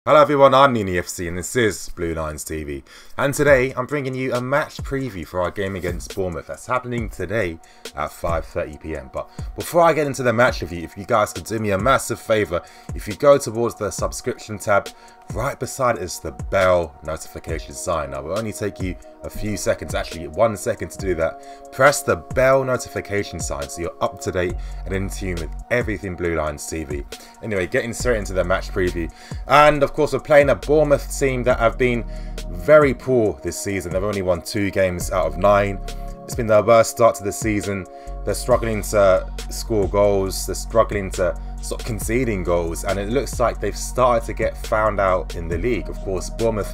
Hello everyone, I'm Nini FC and this is Blue Lines TV, and today I'm bringing you a match preview for our game against Bournemouth that's happening today at 5:30 PM. But before I get into the match review, if you guys could do me a massive favour, if you go towards the subscription tab, right beside it is the bell notification sign. Now it will only take you a few seconds, actually 1 second to do that. Press the bell notification sign so you're up to date and in tune with everything Blue Lines TV. Anyway, getting straight into the match preview, and of course we're playing a Bournemouth team that have been very poor this season. They've only won 2 games out of 9. It's been their worst start to the season. They're struggling to score goals. They're struggling to stop conceding goals, and it looks like they've started to get found out in the league. Of course, Bournemouth,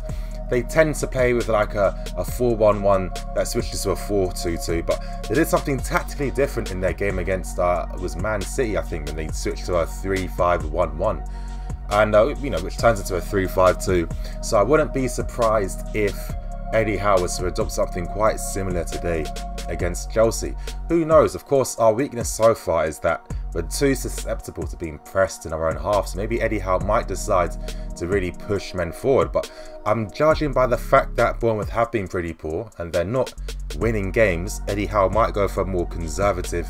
they tend to play with like a 4-1-1 that switches to a 4-2-2, but they did something tactically different in their game against it was Man City, I think, when they switched to a 3-5-1-1, and which turns into a 3-5-2. So I wouldn't be surprised if Eddie Howe was to adopt something quite similar today against Chelsea. Who knows? Of course, our weakness so far is that we're too susceptible to being pressed in our own half, so maybe Eddie Howe might decide to really push men forward. But I'm judging by the fact that Bournemouth have been pretty poor and they're not winning games. Eddie Howe might go for a more conservative,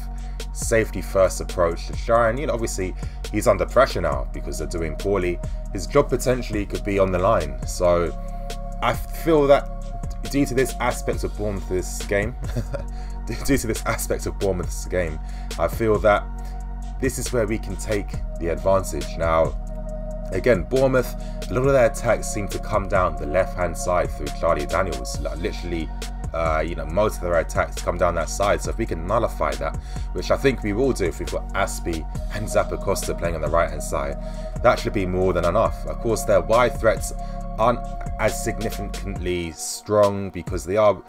safety first approach to try and, obviously he's under pressure now because they're doing poorly. His job potentially could be on the line. So I feel that due to this aspect of Bournemouth's game, I feel that this is where we can take the advantage. Now, again, Bournemouth, a lot of their attacks seem to come down the left-hand side through Charlie Daniels. Like, literally, most of their attacks come down that side. So if we can nullify that, which I think we will do if we've got Aspie and Zappacosta playing on the right-hand side, that should be more than enough. Of course, their wide threats aren't as significantly strong because they are,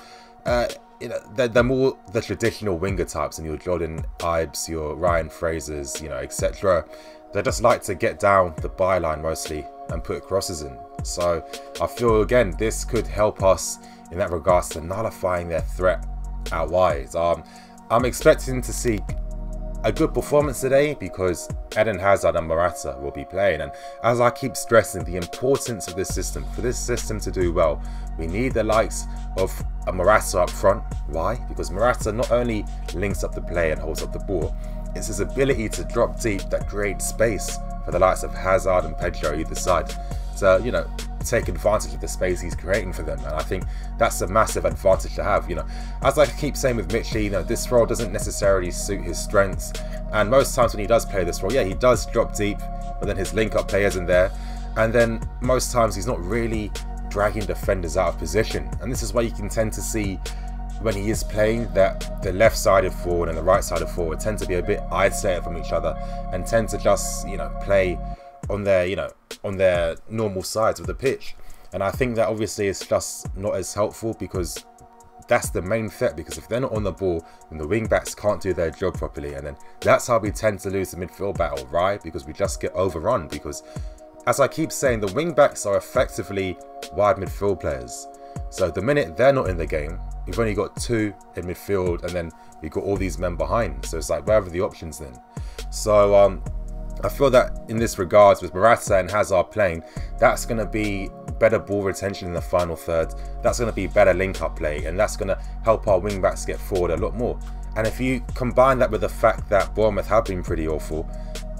they're more the traditional winger types, and your Jordan Ives, your Ryan Frasers, etc. They just like to get down the byline mostly and put crosses in. So I feel, again, this could help us in that regards to nullifying their threat out wide. I'm expecting to see a good performance today because Eden Hazard and Morata will be playing, and as I keep stressing, the importance of this system, for this system to do well, we need the likes of a Morata up front. Why? Because Morata not only links up the play and holds up the ball, it's his ability to drop deep that creates space for the likes of Hazard and Pedro either side to, take advantage of the space he's creating for them. And I think that's a massive advantage to have. As I keep saying with Mitchie, this role doesn't necessarily suit his strengths, and most times when he does play this role, yeah, he does drop deep, but then his link-up play isn't there, and then most times he's not really dragging defenders out of position. And this is why you can tend to see when he is playing that the left-sided forward and the right-sided forward tend to be a bit isolated from each other and tend to just, play on their, on their normal sides of the pitch. And I think that obviously is just not as helpful, because that's the main threat, because if they're not on the ball, then the wing backs can't do their job properly, and then that's how we tend to lose the midfield battle, right? Because we just get overrun, because as I keep saying, the wing backs are effectively wide midfield players. So the minute they're not in the game, we've only got 2 in midfield, and then we've got all these men behind. So it's like, where are the options then? So I feel that in this regards, with Morata and Hazard playing, that's going to be better ball retention in the final third. That's going to be better link-up play, and that's going to help our wing-backs get forward a lot more. And if you combine that with the fact that Bournemouth have been pretty awful,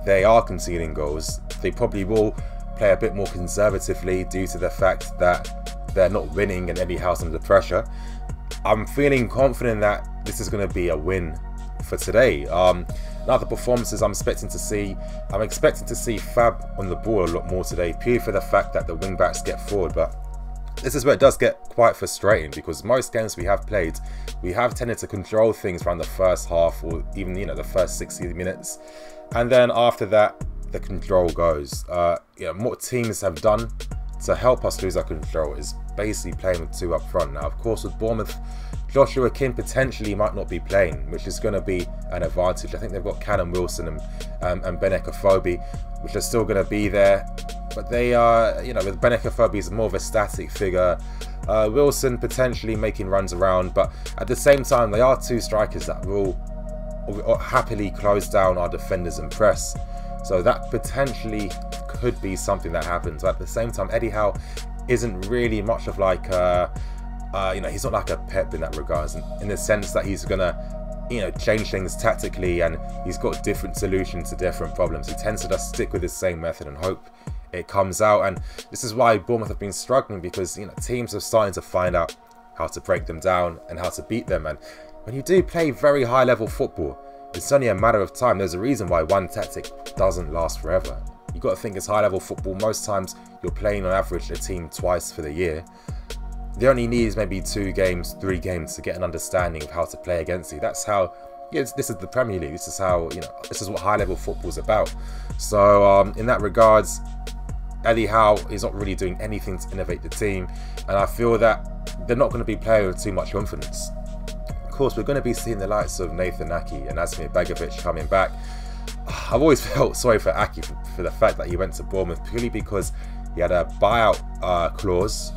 they are conceding goals, they probably will play a bit more conservatively due to the fact that they're not winning and Eddie Howe's under pressure. I'm feeling confident that this is going to be a win for today. Now the performances I'm expecting to see Fab on the ball a lot more today, purely for the fact that the wing backs get forward. But this is where it does get quite frustrating, because most games we have played, we have tended to control things around the first half, or even the first 60 minutes, and then after that the control goes. What teams have done to help us lose our control is basically playing with 2 up front. Now, of course, with Bournemouth, Joshua King potentially might not be playing, which is going to be an advantage. I think they've got Callum Wilson and Benek, which are still going to be there. But they are, with Benek, he's more of a static figure. Wilson potentially making runs around, but at the same time, they are 2 strikers that will happily close down our defenders and press. So that potentially could be something that happens. But at the same time, Eddie Howe isn't really much of like he's not like a Pep in that regards, in the sense that he's gonna change things tactically, and he's got different solutions to different problems. He tends to just stick with the same method and hope it comes out. And this is why Bournemouth have been struggling, because teams are starting to find out how to break them down and how to beat them. And when you do play very high level football, it's only a matter of time. There's a reason why one tactic doesn't last forever. You've got to think it's high level football. Most times you're playing on average a team twice for the year. They only need maybe 2 games, 3 games to get an understanding of how to play against you. That's how, this is the Premier League. This is how, this is what high level football is about. So in that regards, Eddie Howe is not really doing anything to innovate the team. And I feel that they're not going to be playing with too much confidence. Of course, we're going to be seeing the likes of Nathan Ake and Asmir Begovic coming back. I've always felt sorry for Ake for the fact that he went to Bournemouth, purely because he had a buyout clause.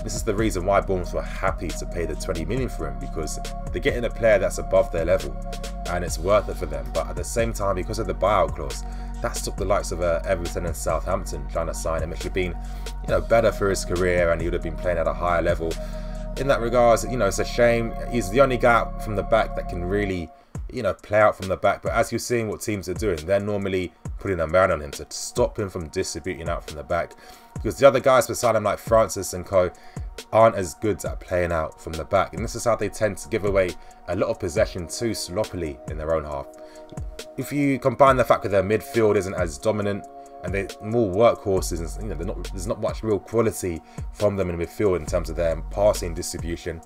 This is the reason why Bournemouth were happy to pay the 20 million for him, because they're getting a player that's above their level and it's worth it for them. But at the same time, because of the buyout clause, that stopped the likes of Everton and Southampton trying to sign him, which would have been better for his career, and he would have been playing at a higher level. In that regards, it's a shame. He's the only guy from the back that can really play out from the back. But as you're seeing what teams are doing, they're normally putting a man on him to stop him from distributing out from the back, because the other guys beside him, like Francis and co, aren't as good at playing out from the back. And this is how they tend to give away a lot of possession too sloppily in their own half. If you combine the fact that their midfield isn't as dominant and they're more workhorses, and there's not much real quality from them in midfield in terms of their passing distribution,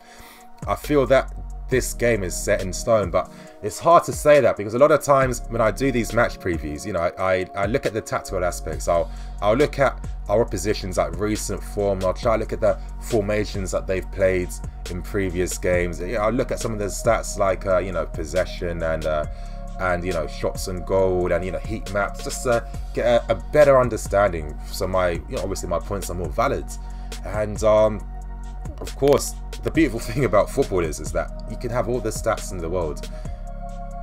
I feel that this game is set in stone. But it's hard to say that, because a lot of times when I do these match previews, I look at the tactical aspects. I'll look at our opposition's like recent form. I'll try to look at the formations that they've played in previous games. I'll look at some of the stats like possession and shots on goal and heat maps, just to get a better understanding, so my obviously my points are more valid. And of course, the beautiful thing about football is that you can have all the stats in the world.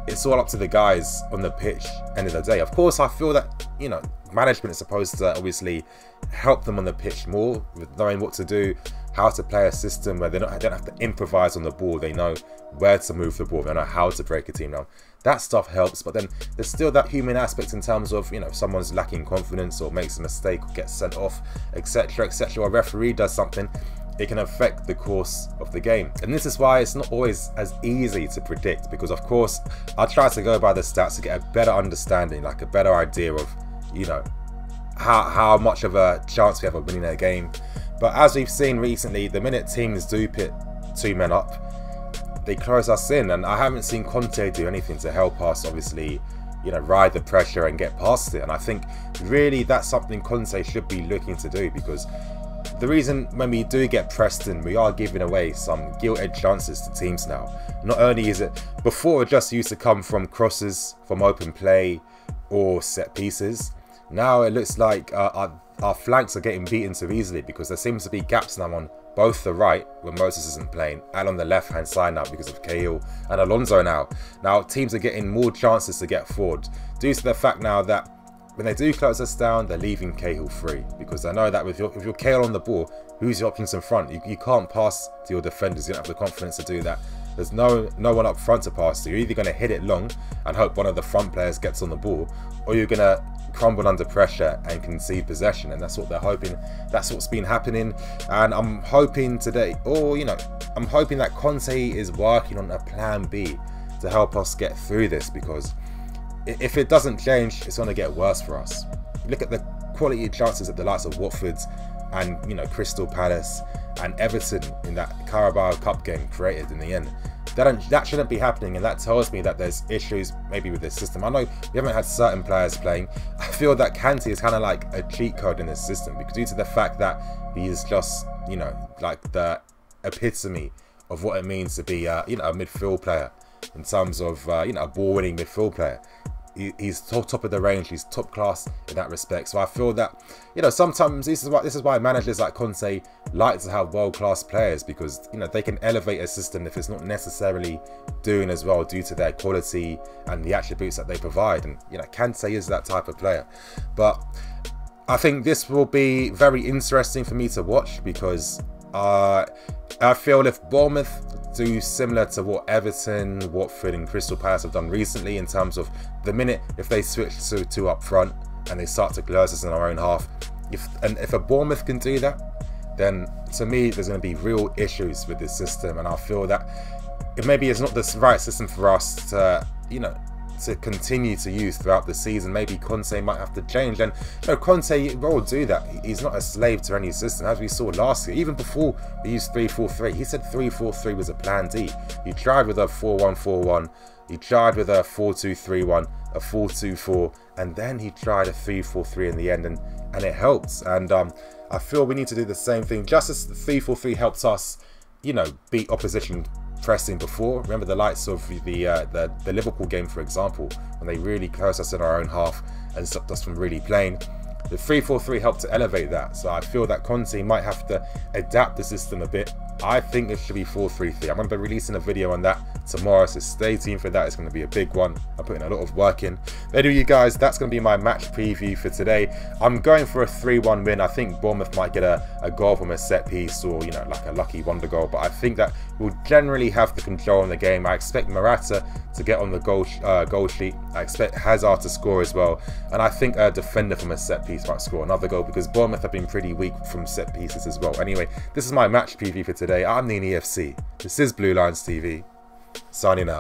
It's all up to the guys on the pitch end of the day. Of course, I feel that management is supposed to obviously help them on the pitch more with knowing what to do, how to play a system where they don't have to improvise on the ball. They know where to move the ball, they know how to break a team down. That stuff helps, but then there's still that human aspect in terms of if someone's lacking confidence or makes a mistake or gets sent off, etc, etc, or a referee does something, it can affect the course of the game. And this is why it's not always as easy to predict, because of course I try to go by the stats to get a better understanding, like a better idea of how much of a chance we have of winning a game. But as we've seen recently, the minute teams do pit 2 men up, they close us in, and I haven't seen Conte do anything to help us obviously ride the pressure and get past it. And I think really that's something Conte should be looking to do, because the reason when we do get pressed in, we are giving away some gilt-edged chances to teams now. Not only is it, before it just used to come from crosses, from open play or set pieces, now it looks like our flanks are getting beaten so easily, because there seems to be gaps now on both the right when Moses isn't playing and on the left hand side now because of Cahill and Alonso now. Now teams are getting more chances to get forward due to the fact now that when they do close us down, they're leaving Cahill free, because they know that with your Cahill on the ball, who's your options in front? You can't pass to your defenders. You don't have the confidence to do that. There's no one up front to pass to. You're either going to hit it long and hope one of the front players gets on the ball, or you're going to crumble under pressure and concede possession. And that's what they're hoping. That's what's been happening. And I'm hoping today, I'm hoping that Conte is working on a plan B to help us get through this, because if it doesn't change, it's going to get worse for us. Look at the quality of chances that the likes of Watford and Crystal Palace and Everton in that Carabao Cup game created in the end. That shouldn't be happening, and that tells me that there's issues maybe with this system. I know we haven't had certain players playing. I feel that Kante is kind of like a cheat code in this system, because due to the fact that he is just like the epitome of what it means to be a midfield player in terms of a ball-winning midfield player. He's top of the range. He's top class in that respect. So I feel that sometimes this is why managers like Conte like to have world-class players, because they can elevate a system if it's not necessarily doing as well due to their quality and the attributes that they provide. And Kante is that type of player. But I think this will be very interesting for me to watch, because I feel if Bournemouth do similar to what Everton, Watford and Crystal Palace have done recently, in terms of the minute if they switch to two up front and they start to close us in our own half, if a Bournemouth can do that, then to me there's going to be real issues with this system. And I feel that maybe it's not the right system for us to, you know, to continue to use throughout the season. Maybe Conte might have to change, and you know, Conte will do that. He's not a slave to any system, as we saw last year. Even before we used 3-4-3, he said 3-4-3 was a plan D. He tried with a 4-1-4-1, he tried with a 4-2-3-1, a 4-2-4, and then he tried a 3-4-3 in the end, and it helped. And I feel we need to do the same thing, just as the 3-4-3 helps us, you know, beat opposition pressing before. Remember the likes of the Liverpool game, for example, when they really closed us in our own half and stopped us from really playing. The 3-4-3 helped to elevate that, so I feel that Conte might have to adapt the system a bit. I think it should be 4-3-3. I'm going to be releasing a video on that tomorrow, so stay tuned for that. It's going to be a big one. I'm putting a lot of work in. There you guys, that's going to be my match preview for today. I'm going for a 3-1 win. I think Bournemouth might get a goal from a set piece, or, you know, like a lucky wonder goal, but I think that we'll generally have the control in the game. I expect Morata to get on the goal sheet. I expect Hazard to score as well, and I think a defender from a set piece might score another goal, because Bournemouth have been pretty weak from set pieces as well. Anyway, this is my match preview for today. I'm Nini FC. This is Blue Lines TV. Signing out.